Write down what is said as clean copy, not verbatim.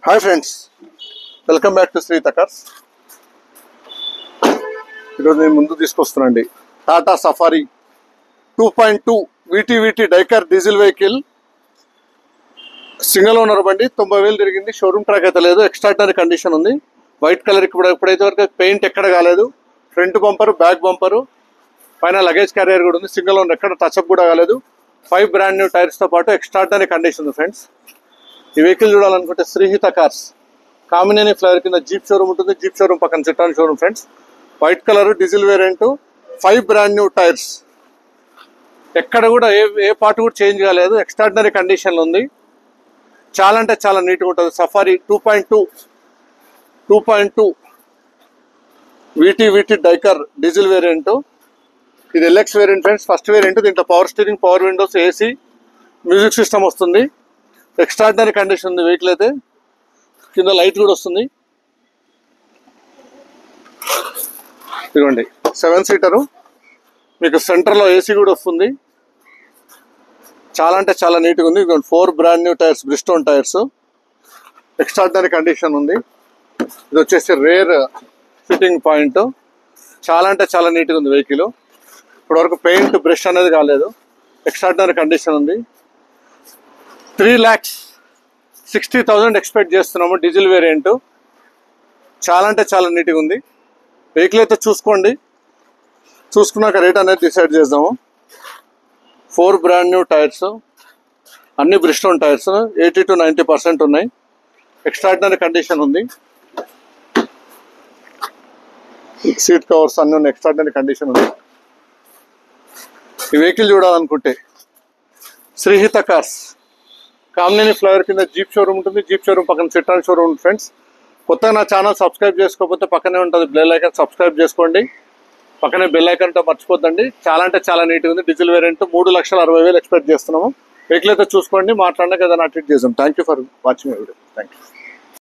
Hi friends, welcome back to Sritha cars. ఈరోజు నేను ముందు తీసుకొస్తున్నాండి Tata Safari 2.2 VT డైకర్ diesel vehicle. Single owner బండి, 90,000 తిరిగింది. షోరూమ్ ట్రాక్ అయితే లేదు, ఎక్స్ట్రాడినరీ కండిషన్ ఉంది. White colour. ఇప్పుడైతే వరకు పెయింట్ ఎక్కడ కాలేదు. ఫ్రంట్ బంపరు, బ్యాక్ బంపరు, పైన లగేజ్ క్యారియర్ కూడా ఉంది. సింగిల్ ఓనర్, ఎక్కడ టచ్అప్ కూడా కాలేదు. 5 బ్రాండ్ న్యూ టైర్స్తో పాటు ఎక్స్ట్రాడినరీ కండిషన్ ఉంది ఫ్రెండ్స్. ఈ వెహికల్ చూడాలనుకుంటే శ్రీహిత కార్స్ కామినేని ఫ్లైవర్ కింద జీప్ షోరూమ్ ఉంటుంది. జీప్ షోరూమ్ పక్కన చిట్టాన్ showroom friends. White colour, diesel variant, 5 brand new tyres. ఎక్కడ కూడా ఏ పార్ట్ కూడా చేంజ్ కాలేదు. ఎక్స్ట్రాడినరీ కండిషన్లో ఉంది. చాలా అంటే చాలా నీట్గా ఉంటుంది. Safari 2.2 VT డైకర్ diesel variant. ఇది LX variant friends. First variant. దీంట్లో power steering, power windows, AC, music system వస్తుంది. ఎక్స్ట్రాడినరీ కండిషన్ ఉంది వెహికల్ అయితే. కింద లైట్ కూడా వస్తుంది. ఇదిగోండి 7 సీటరు. మీకు సెంటర్లో ఏసీ కూడా వస్తుంది. చాలా అంటే చాలా నీట్గా ఉంది. ఇదిగోండి 4 brand new tyres, Bridgestone tyres. Extraordinary condition ఉంది. ఇది వచ్చేసి రేర్ ఫిట్టింగ్ పాయింట్. చాలా అంటే చాలా నీట్గా ఉంది వెహికల్. ఇప్పటివరకు పెయింట్, బ్రష్ అనేది కాలేదు. ఎక్స్ట్రాడినరీ కండిషన్ ఉంది. 3,60,000 ఎక్స్పెక్ట్ చేస్తున్నాము. Diesel variant. చాలా అంటే చాలా నీట్గా ఉంది వెహికల్ అయితే. చూసుకోండి, చూసుకున్నాక రేట్ అనేది డిసైడ్ చేద్దాము. 4 బ్రాండ్ న్యూ టైర్స్, అన్ని బ్రిస్టోన్ టైర్స్. 80 to 90% ఉన్నాయి. ఎక్స్ట్రాడినరీ కండిషన్ ఉంది. సీట్ కవర్స్ అన్నీ ఉన్నాయి. ఎక్స్ట్రాడినరీ కండిషన్ ఉంది. ఈ వెహికల్ చూడాలనుకుంటే శ్రీహిత కార్స్ కామినేని ఫ్లైవర్ కింద జీప్ షోరూమ్ ఉంటుంది. జీప్ షోరూమ్ పక్కన చిట్టాన్ షోరూమ్ ఫ్రెండ్స్. కొత్తగా నా ఛానల్ సబ్స్క్రైబ్ చేసుకోకపోతే పక్కనే ఉంటుంది బెల్ ఐకాన్, సబ్స్క్రైబ్ చేసుకోండి. పక్కనే బెల్ ఐకాన్ తో మర్చిపోద్దండి. చాలా అంటే చాలా నీట్గా ఉంది. Diesel variant. 3,60,000 ఎక్స్పెక్ట్ చేస్తున్నాము. వెహికల్ అయితే చూసుకోండి, మాట్లాడినాక ఏదైనా ట్రీట్ చేద్దాం. Thank you for watching my video. Thank you.